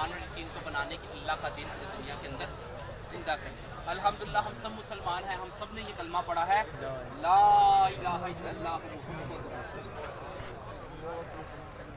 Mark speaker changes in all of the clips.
Speaker 1: ایمان اور یقین کو بنانے کی اللہ کا دین پوری دنیا کے اندر زندہ کرے۔ الحمدللہ ہم سب مسلمان ہیں، ہم سب نے یہ کلمہ پڑھا ہے لا الہ الا اللہ محمد رسول اللہ۔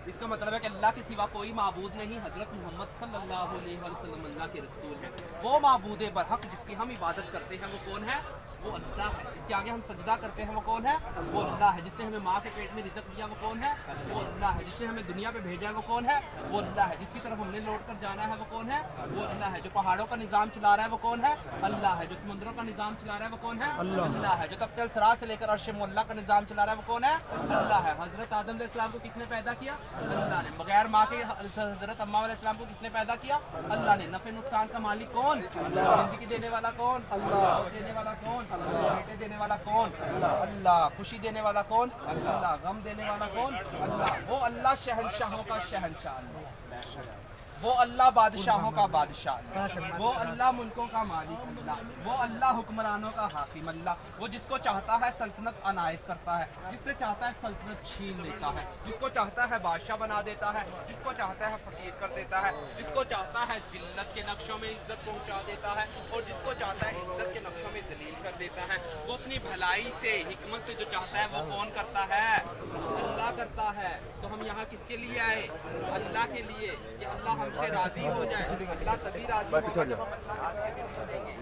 Speaker 1: اس کا مطلب ہے کہ اللہ کے سوا کوئی معبود نہیں، حضرت محمد صلی اللہ علیہ وسلم اللہ کے رسول ہیں۔ وہ معبود برحق جس کی ہم عبادت کرتے ہیں وہ کون ہے؟ وہ اللہ ہے۔ جس کے آگے ہم سجدہ کرتے ہیں وہ کون ہے؟ وہ اللہ ہے۔ جس نے ہمیں ماں کے پیٹ میں رزق دیا وہ کون ہے؟ وہ اللہ ہے۔ جس نے ہمیں دنیا پہ بھیجا ہے وہ کون ہے؟ وہ اللہ ہے۔ جس کی طرف ہم نے لوٹ کر جانا ہے وہ کون ہے؟ وہ اللہ ہے۔ جو پہاڑوں کا نظام چلا رہا ہے وہ کون ہے؟ اللہ ہے۔ جو سمندروں کا نظام چلا رہا ہے وہ کون ہے؟ اللہ ہے۔ جو تخت الثری سے لے کر عرش معلیٰ کا نظام چلا رہا ہے وہ کون ہے؟ اللہ ہے۔ حضرت آدم علیہ السلام کو کس نے پیدا کیا؟ اللہ نے۔ بغیر ماں کے حضرت اماں علیہ السلام کو کس نے پیدا کیا؟ اللہ نے۔ نفع نقصان کا مالک کون؟ زندگی دینے والا کون؟ اللہ۔ دینے والا کون؟ بیٹے دینے والا کون؟ اللہ۔ خوشی دینے والا کون؟ اللہ۔ غم دینے والا کون؟ اللہ۔ وہ اللہ شہنشاہوں کا شہنشاہ اللہ، وہ اللہ بادشاہوں کا بادشاہ اللہ، وہ اللہ ملکوں کا مالک اللہ، وہ اللہ حکمرانوں کا حاکم اللہ۔ وہ جس کو چاہتا ہے سلطنت عنایت کرتا ہے، جس سے چاہتا ہے سلطنت چھین لیتا ہے، جس کو چاہتا ہے بادشاہ بنا دیتا ہے، جس کو چاہتا ہے فقیر کر دیتا ہے، جس کو چاہتا ہے ذلت کے نقشوں میں عزت پہنچا دیتا ہے، اور جس کو چاہتا ہے عزت کے نقشوں میں ذلیل کر دیتا ہے۔ وہ اپنی بھلائی سے حکمت سے جو چاہتا ہے وہ کون کرتا ہے؟ اللہ کرتا ہے۔ تو ہم یہاں کس کے لیے آئے؟ اللہ کے لیے، کہ اللہ ہم سے راضی ہو جائے۔ اللہ تبھی راضی ہوگا جب ہم اللہ کے دین کریں گے۔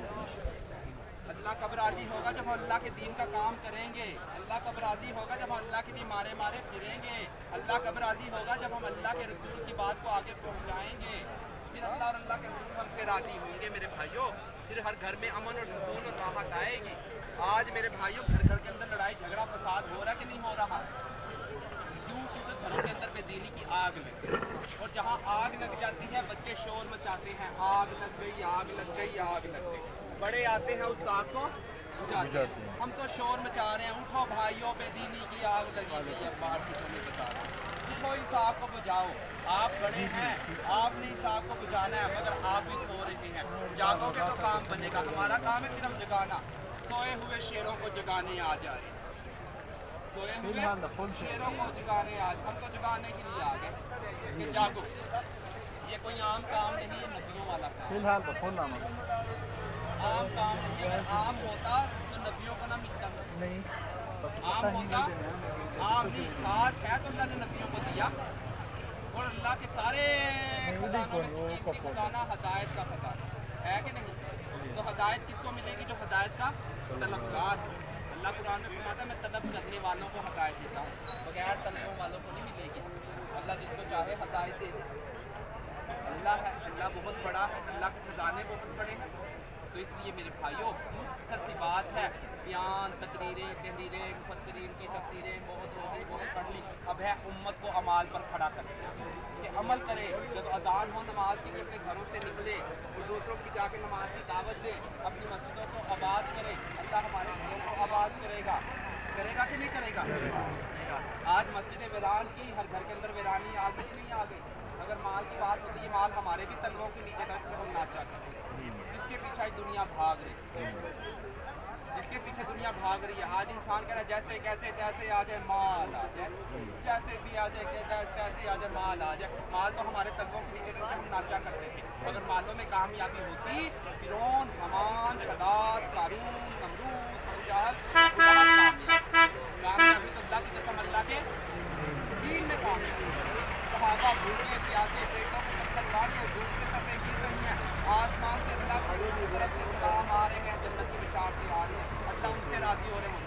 Speaker 1: اللہ کب راضی ہوگا جب ہم اللہ کے دین کا کام کریں گے۔ اللہ کب راضی ہوگا جب ہم اللہ کے لیے مارے مارے پھریں گے۔ اللہ کب راضی ہوگا جب ہم اللہ کے رسول کی بات کو آگے پہنچائیں گے۔ پھر اللہ اور اللہ کے رسول ہم سے راضی ہوں گے میرے بھائیوں۔ پھر ہر گھر میں امن اور سکون اور راحت آئے گی۔ آج میرے بھائیوں گھر گھر کے اندر لڑائی جھگڑا فساد ہو رہا ہے کہ نہیں ہو رہا؟ کیونکہ گھروں کے اندر بے دینی کی آگ لگ، اور جہاں آگ لگ جاتی ہے بچے شور مچاتے ہیں، آگ لگ گئی، آگ لگ گئی، آگ لگ گئی۔ بڑے آتے ہیں اس آگ کو بجھاتے ہیں۔ ہم تو شور مچا رہے ہیں، اٹھو بھائیوں بے دینی کی آگ لگی گئی ہے، باہر کی تمہیں بتا رہا ہوں، اٹھو اس آگ کو بجھاؤ۔ آپ بڑے ہیں، آپ نے اس آگ کو بجھانا ہے، مگر آپ بھی سو رہے ہیں۔ جاگو گے تو کام بنے گا۔ ہمارا کام ہے صرف جگانا۔ سوئے ہوئے شیروں کو جگانے آ جائے، سوئے ہوئے شیروں کو جگانے آج، ہم تو جگانے کے لیے آ گئے کہ جاگو۔ یہ کوئی عام کام نہیں، یہ نبیوں والا کام،
Speaker 2: فی الحال تو فون نام
Speaker 1: عام کام نہیں۔ اگر عام ہوتا تو نبیوں کو نہ ملتا،
Speaker 2: نہیں
Speaker 1: عام ہوتا، عام نہیں، خاص ہے تو اللہ نے نبیوں کو دیا۔ اور اللہ کے سارے خزانوں میں قیمتی خزانہ ہدایت کا خزانہ ہے کہ نہیں؟ تو ہدایت کس کو ملے گی؟ جو ہدایت کا طلبگار ہو۔ اللہ قرآن میں فرماتا ہے میں طلب کرنے والوں کو ہدایت دیتا ہوں، بغیر طلبوں والوں کو نہیں ملے گی۔ اللہ جس کو چاہے ہدایت دے دے۔ اللہ ہے، اللہ بہت بڑا ہے، اللہ کے خزانے بہت بڑے ہیں۔ تو اس لیے میرے بھائیوں مختصر سی بات ہے، بیان، تقریریں، تحریریں، مفسرین کی تفسیریں بہت ہو گئی، بہت پڑھ لی۔ اب ہے امت کو اعمال پر کھڑا کرنا کہ عمل کرے۔ جب اذان ہو نماز کے لیے اپنے گھروں سے نکلے اور دوسروں کی جا کے نماز کی دعوت دے، اپنی مسجدوں کو آباد کرے۔ اللہ ہمارے گھروں کو آباد کرے گا، کرے گا کہ نہیں کرے گا؟ آج مسجد ویران کی، ہر گھر کے اندر ویرانی آ گئی کہ نہیں آ گئی؟ اگر مال کی بات ہوتی ہے، مال ہمارے بھی تلووں کے نیچے تھا، اس میں ہم ناچا کرتے ہیں۔ جس کے پیچھے دنیا بھاگ رہی ہے، جس کے پیچھے دنیا بھاگ رہی ہے۔ آج انسان کہہ رہا ہے جیسے کیسے تیسے آ جائے مال آ جائے، جیسے بھی آ جائے تیسے آ جائے مال آ جائے۔ مال تو ہمارے تلووں کے نیچے تھا، ہم ناچا کرتے تھے۔ اگر مالوں میں کامیابی ہوتی، فرعون، حمان، شداد، قارون، نمرود، ابو جہل، کامیابی تو اللہ کی قسم اللہ کے دین میں کامیابی۔ صحابہ بھوکے پیاسے پیٹوں میں پتھر گاڑیاں دور سے سطح گر رہی ہیں، آسمان سے اللہ کی طرف سے سلام آ رہے ہیں، جنت کی بشارتیں آ رہی ہیں۔ اللہ ان سے راضی ہو رہے ہیں۔